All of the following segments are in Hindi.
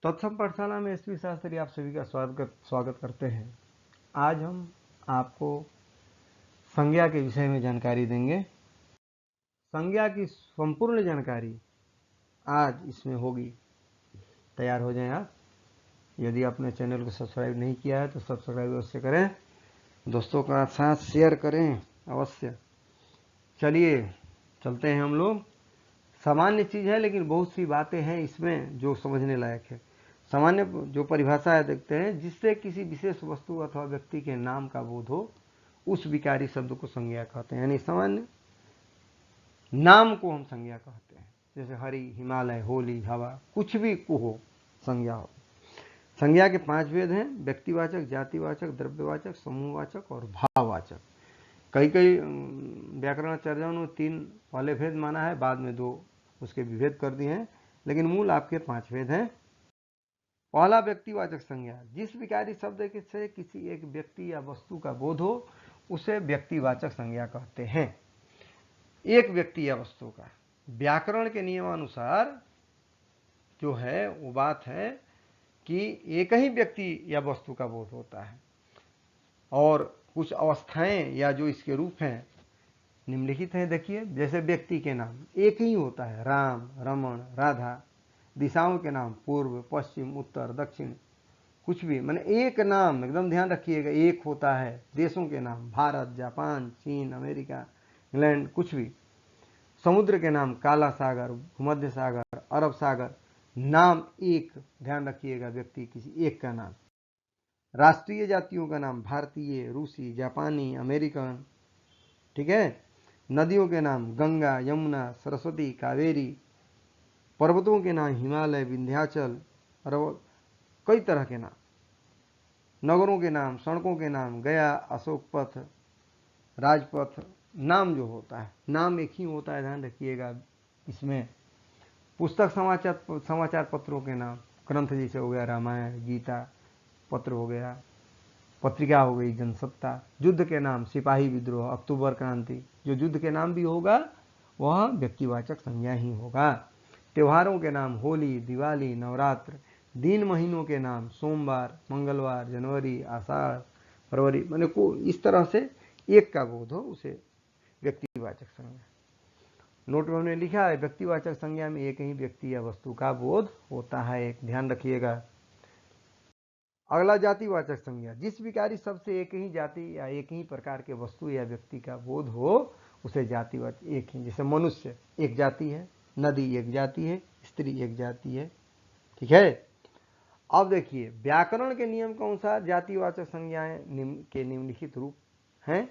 तत्सम पाठशाला में एसपी शास्त्री आप सभी का स्वागत करते हैं। आज हम आपको संज्ञा के विषय में जानकारी देंगे। संज्ञा की संपूर्ण जानकारी आज इसमें होगी। तैयार हो जाएं आप। यदि आपने चैनल को सब्सक्राइब नहीं किया है तो सब्सक्राइब अवश्य करें, दोस्तों का साथ शेयर करें अवश्य। चलिए चलते हैं हम लोग। सामान्य चीज़ है लेकिन बहुत सी बातें हैं इसमें जो समझने लायक है। सामान्य जो परिभाषा है देखते हैं, जिससे किसी विशेष वस्तु अथवा व्यक्ति के नाम का बोध हो उस विकारी शब्द को संज्ञा कहते हैं। यानी सामान्य नाम को हम संज्ञा कहते हैं। जैसे हरि, हिमालय, होली, हवा, कुछ भी को हो संज्ञा हो। संज्ञा के 5 भेद हैं: व्यक्तिवाचक, जातिवाचक, द्रव्यवाचक, समूहवाचक और भाववाचक। कई व्याकरणाचार्यों ने 3 पहले भेद माना है, बाद में 2 उसके विभेद कर दिए हैं, लेकिन मूल आपके 5 भेद हैं। पहला व्यक्तिवाचक संज्ञा, जिस विकारी शब्द से किसी एक व्यक्ति या वस्तु का बोध हो उसे व्यक्तिवाचक संज्ञा कहते हैं। एक व्यक्ति या वस्तु का व्याकरण के नियमानुसार जो है वो बात है कि एक ही व्यक्ति या वस्तु का बोध होता है, और कुछ अवस्थाएं या जो इसके रूप हैं निम्नलिखित हैं। देखिए, जैसे व्यक्ति के नाम एक ही होता है, राम, रमण, राधा। दिशाओं के नाम पूर्व, पश्चिम, उत्तर, दक्षिण, कुछ भी, माने एक नाम, एकदम ध्यान रखिएगा, एक होता है। देशों के नाम भारत, जापान, चीन, अमेरिका, इंग्लैंड, कुछ भी। समुद्र के नाम काला सागर, भूमध्य सागर, अरब सागर, नाम एक, ध्यान रखिएगा, व्यक्ति किसी एक का नाम। राष्ट्रीय जातियों का नाम भारतीय, रूसी, जापानी, अमेरिकन, ठीक है। नदियों के नाम गंगा, यमुना, सरस्वती, कावेरी। पर्वतों के नाम हिमालय, विंध्याचल, कई तरह के नाम। नगरों के नाम, सड़कों के नाम गया, अशोक पथ, राजपथ। नाम जो होता है, नाम एक ही होता है, ध्यान रखिएगा इसमें। पुस्तक, समाचार पत्रों के नाम, ग्रंथ जैसे हो गया रामायण, गीता, पत्र हो गया, पत्रिका हो गई जनसत्ता। युद्ध के नाम सिपाही विद्रोह, अक्टूबर क्रांति। जो युद्ध के नाम भी होगा वह व्यक्तिवाचक संज्ञा ही होगा। त्योहारों के नाम होली, दिवाली, नवरात्र। दिन महीनों के नाम सोमवार, मंगलवार, जनवरी, आषाढ़, फरवरी। मैंने को इस तरह से एक का बोध हो उसे व्यक्तिवाचक संज्ञा। नोट में हमने लिखा है, व्यक्तिवाचक संज्ञा में एक ही व्यक्ति या वस्तु का बोध होता है, एक ध्यान रखिएगा। अगला जातिवाचक संज्ञा, जिस विकारी शब्द से एक ही जाति या एक ही प्रकार के वस्तु या व्यक्ति का बोध हो उसे जातिवाचक एक ही। जैसे मनुष्य एक जाति है, नदी एक जाति है, स्त्री एक जाति है, ठीक है। अब देखिए, व्याकरण के नियम के अनुसार जातिवाचक संज्ञाएं निम्नलिखित रूप हैं।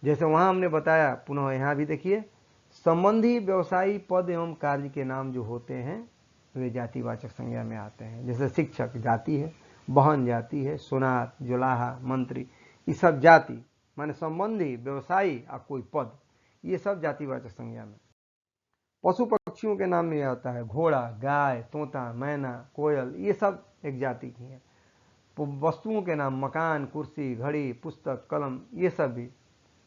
जैसे वहां हमने बताया, पुनः यहां भी देखिए, संबंधी, व्यवसायी, पद एवं कार्य के नाम जो होते हैं वे जातिवाचक संज्ञा में आते हैं। जैसे शिक्षक जाति है, बहन जाति है, सुनार, जुलाहा, मंत्री, ये सब जाति माने संबंधी, व्यवसायी और कोई पद, ये सब जातिवाचक संज्ञा में। पशु पक्षियों के नाम में आता है, घोड़ा, गाय, तोता, मैना, कोयल, ये सब एक जाति की है। वस्तुओं के नाम मकान, कुर्सी, घड़ी, पुस्तक, कलम, ये सब भी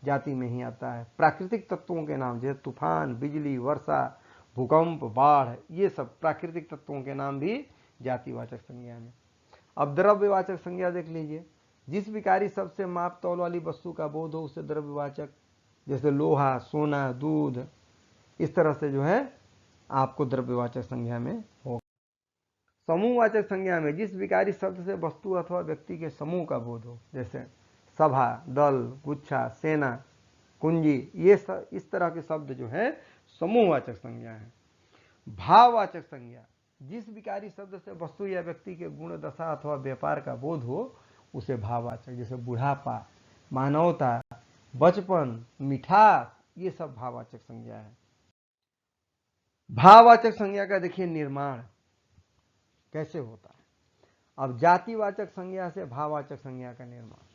जाति में ही आता है। प्राकृतिक तत्वों के नाम जैसे तूफान, बिजली, वर्षा, भूकंप, बाढ़, ये सब प्राकृतिक तत्वों के नाम भी जातिवाचक संज्ञा में। अब द्रव्यवाचक संज्ञा देख लीजिए, जिस विकारी शब्द से माप तौल वाली वस्तु का बोध हो उसे द्रव्यवाचक। जैसे लोहा, सोना, दूध, इस तरह से जो है आपको द्रव्यवाचक संज्ञा में होगा। समूहवाचक संज्ञा में जिस विकारी शब्द से वस्तु अथवा व्यक्ति के समूह का बोध हो, जैसे सभा, दल, गुच्छा, सेना, कुंजी, ये इस तरह के शब्द जो है समूहवाचक संज्ञा है। भाववाचक संज्ञा, जिस विकारी शब्द से वस्तु या व्यक्ति के गुण, दशा अथवा व्यापार का बोध हो उसे भाववाचक। जैसे बुढ़ापा, मानवता, बचपन, मिठास, ये सब भाववाचक संज्ञा है। भाववाचक संज्ञा का देखिए निर्माण कैसे होता है। अब जातिवाचक संज्ञा से भाववाचक संज्ञा का निर्माण।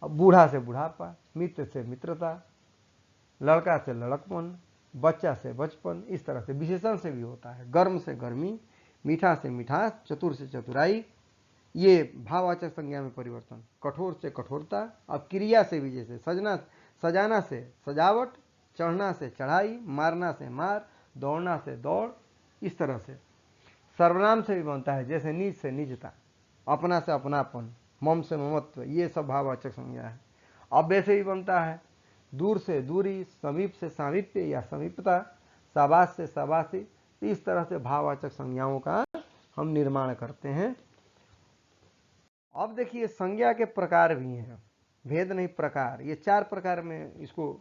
अब बूढ़ा से बुढ़ापा, मित्र से मित्रता, लड़का से लड़कपन, बच्चा से बचपन, इस तरह से विशेषण से भी होता है। गर्म से गर्मी, मीठा से मिठास, चतुर से चतुराई, ये भाववाचक संज्ञा में परिवर्तन। कठोर से कठोरता। अब क्रिया से भी, जैसे सजाना से सजावट, चढ़ना से चढ़ाई, मारना से मार, दौड़ना से दौड़, इस तरह से। सर्वनाम से भी बनता है, जैसे निज से निजता, अपना से अपनापन, मम से ममत्व, ये सब भाववाचक संज्ञा है। अव्यय से भी बनता है, दूर से दूरी, समीप से सामीप्य या समीपता, शाबाश से शाबाशी। तो इस तरह से भाववाचक संज्ञाओं का हम निर्माण करते हैं। अब देखिए संज्ञा के प्रकार भी हैं, भेद नहीं प्रकार, ये 4 प्रकार में इसको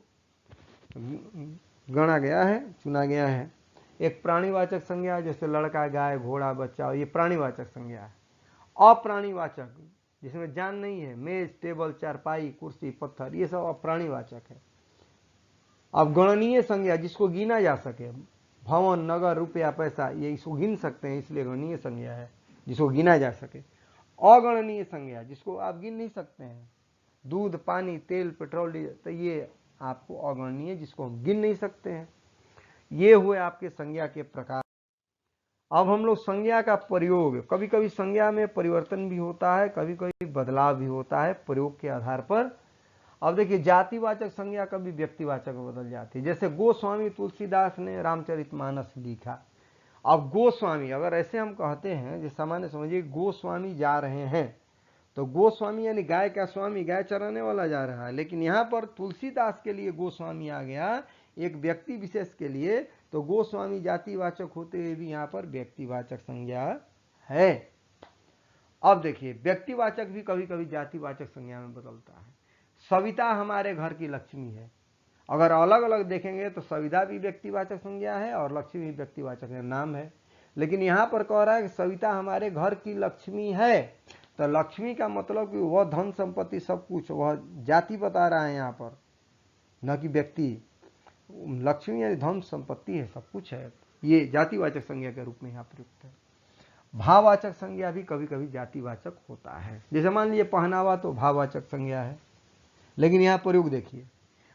गणा गया है, चुना गया है। एक प्राणीवाचक संज्ञा, जैसे लड़का, गाय, घोड़ा, बच्चा, ये प्राणीवाचक संज्ञा है। अप्राणीवाचक, जिसमें जान नहीं है, मेज, टेबल, चारपाई, कुर्सी, पत्थर, ये सब अप्राणीवाचक है। अब गणनीय संज्ञा, जिसको गिना जा सके, भवन, नगर, रुपया, पैसा, ये इसको गिन सकते हैं, इसलिए गणनीय संज्ञा है, जिसको गिना जा सके। अगणनीय संज्ञा, जिसको आप गिन नहीं सकते हैं, दूध, पानी, तेल, पेट्रोल, डीजल, तो ये आपको अगणनीय, जिसको हम गिन नहीं सकते हैं। ये हुए आपके संज्ञा के प्रकार। अब हम लोग संज्ञा का प्रयोग, कभी कभी संज्ञा में परिवर्तन भी होता है, कभी कभी बदलाव भी होता है प्रयोग के आधार पर। अब देखिए जातिवाचक संज्ञा कभी व्यक्तिवाचक में बदल जाती है, जैसे गोस्वामी तुलसीदास ने रामचरितमानस लिखा। अब गोस्वामी, अगर ऐसे हम कहते हैं, जैसे सामान्य समझिए गोस्वामी जा रहे हैं, तो गोस्वामी यानी गाय का स्वामी, गाय चराने वाला जा रहा है। लेकिन यहाँ पर तुलसीदास के लिए गोस्वामी आ गया, एक व्यक्ति विशेष के लिए, तो गोस्वामी जातिवाचक होते हुए भी यहाँ पर व्यक्तिवाचक संज्ञा है। अब देखिए व्यक्तिवाचक भी कभी कभी जातिवाचक संज्ञा में बदलता है। सविता हमारे घर की लक्ष्मी है, अगर अलग अलग देखेंगे तो सविता भी व्यक्तिवाचक संज्ञा है और लक्ष्मी भी व्यक्तिवाचक नाम है। लेकिन यहाँ पर कह रहा है कि सविता हमारे घर की लक्ष्मी है, तो लक्ष्मी का मतलब कि वह धन संपत्ति सब कुछ, वह जाति बता रहा है यहाँ पर, न कि व्यक्ति। लक्ष्मी यानी धन संपत्ति है, सब कुछ है, ये जातिवाचक संज्ञा के रूप में यहाँ प्रयुक्त है। भाववाचक संज्ञा भी कभी कभी जातिवाचक होता है, जैसे मान लीजिए पहनावा तो भाववाचक संज्ञा है। लेकिन यहाँ प्रयोग देखिए,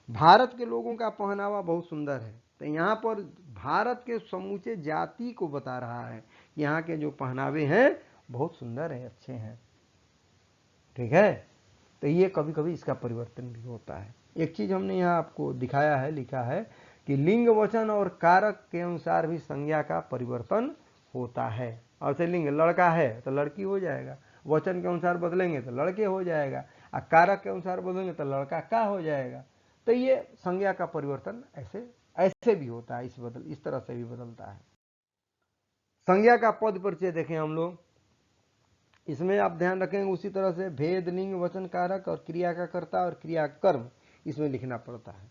भारत के लोगों का पहनावा बहुत सुंदर है, तो यहाँ पर भारत के समूचे जाति को बता रहा है, यहाँ के जो पहनावे हैं बहुत सुंदर है, अच्छे हैं, ठीक है। तो ये कभी कभी इसका परिवर्तन भी होता है। एक चीज हमने यहाँ आपको दिखाया है, लिखा है कि लिंग, वचन और कारक के अनुसार भी संज्ञा का परिवर्तन होता है। और से लिंग लड़का है तो लड़की हो जाएगा, वचन के अनुसार बदलेंगे तो लड़के हो जाएगा, और कारक के अनुसार बदलेंगे तो लड़का का हो जाएगा। तो ये संज्ञा का परिवर्तन ऐसे भी होता है, इस तरह से भी बदलता है। संज्ञा का पद परिचय देखें हम लोग, इसमें आप ध्यान रखेंगे उसी तरह से भेद, लिंग, वचन, कारक और क्रिया का कर्ता और क्रिया कर्म इसमें लिखना पड़ता है।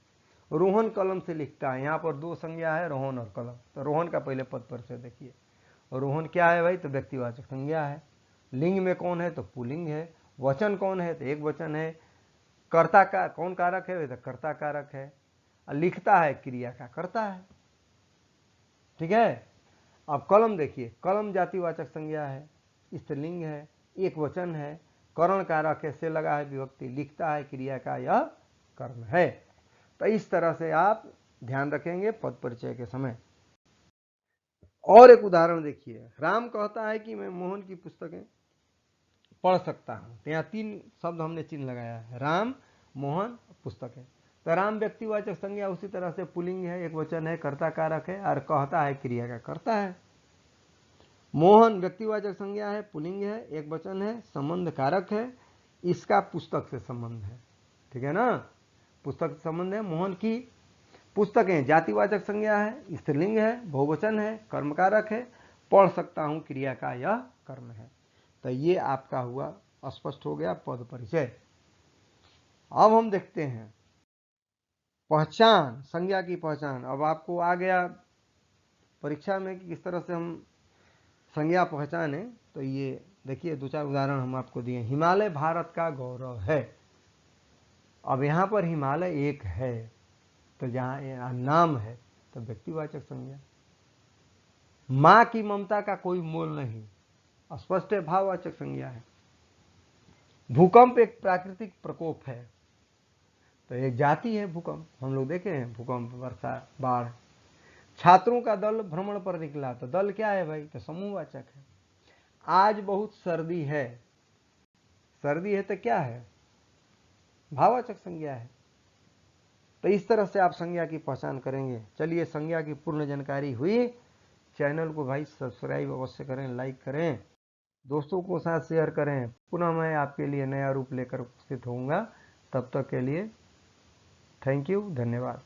रोहन कलम से लिखता है, यहाँ पर 2 संज्ञा है, रोहन और कलम। तो रोहन का पहले पद परिचय देखिए। रोहन क्या है भाई, तो व्यक्तिवाचक संज्ञा है। लिंग में कौन है, तो पुल्लिंग है। वचन कौन है, तो एक वचन है। कर्ता का कौन कारक है, तो कर्ता कारक है। लिखता है, क्रिया का कर्ता है, ठीक है। अब कलम देखिए, कलम जातिवाचक संज्ञा है, स्त्रीलिंग है, एक वचन है, करण कारक है, से लगा है विभक्ति, लिखता है, क्रिया का यह कर्म है। तो इस तरह से आप ध्यान रखेंगे पद परिचय के समय। और एक उदाहरण देखिए, राम कहता है कि मैं मोहन की पुस्तकें पढ़ सकता हूं। तो यहाँ 3 शब्द हमने चिन्ह लगाया है, राम, मोहन, पुस्तकें। तो राम व्यक्तिवाचक संज्ञा उसी तरह से पुल्लिंग है, एक वचन है, कर्ता कारक है, और कहता है क्रिया का कर्ता है। मोहन व्यक्तिवाचक संज्ञा है, पुल्लिंग है, एक वचन है, संबंध कारक है, इसका पुस्तक से संबंध है, ठीक है ना, पुस्तक से संबंध है। मोहन की पुस्तकें जातिवाचक संज्ञा है, स्त्रीलिंग है, बहुवचन है, कर्मकारक है, पढ़ सकता हूं, क्रिया का यह कर्म है। तो ये आपका हुआ, स्पष्ट हो गया पद परिचय। अब हम देखते हैं पहचान, संज्ञा की पहचान। अब आपको आ गया परीक्षा में कि किस तरह से हम संज्ञा पहचाने। तो ये देखिए 2-4 उदाहरण हम आपको दिए। हिमालय भारत का गौरव है। अब यहाँ पर हिमालय एक है, तो जहाँ नाम है तो व्यक्तिवाचक संज्ञा। माँ की ममता का कोई मोल नहीं, स्पष्ट है, भाववाचक संज्ञा है। भूकंप एक प्राकृतिक प्रकोप है, तो एक जाति है भूकंप, हम लोग देखे हैं भूकंप, वर्षा, बाढ़। छात्रों का दल भ्रमण पर निकला, तो दल क्या है भाई, तो समूहवाचक है। आज बहुत सर्दी है, सर्दी है तो क्या है, भाववाचक संज्ञा है। तो इस तरह से आप संज्ञा की पहचान करेंगे। चलिए संज्ञा की पूर्ण जानकारी हुई। चैनल को भाई सब्सक्राइब अवश्य करें, लाइक करें, दोस्तों को साथ शेयर करें। पुनः मैं आपके लिए नया रूप लेकर उपस्थित होऊंगा। तब तक के लिए थैंक यू, धन्यवाद।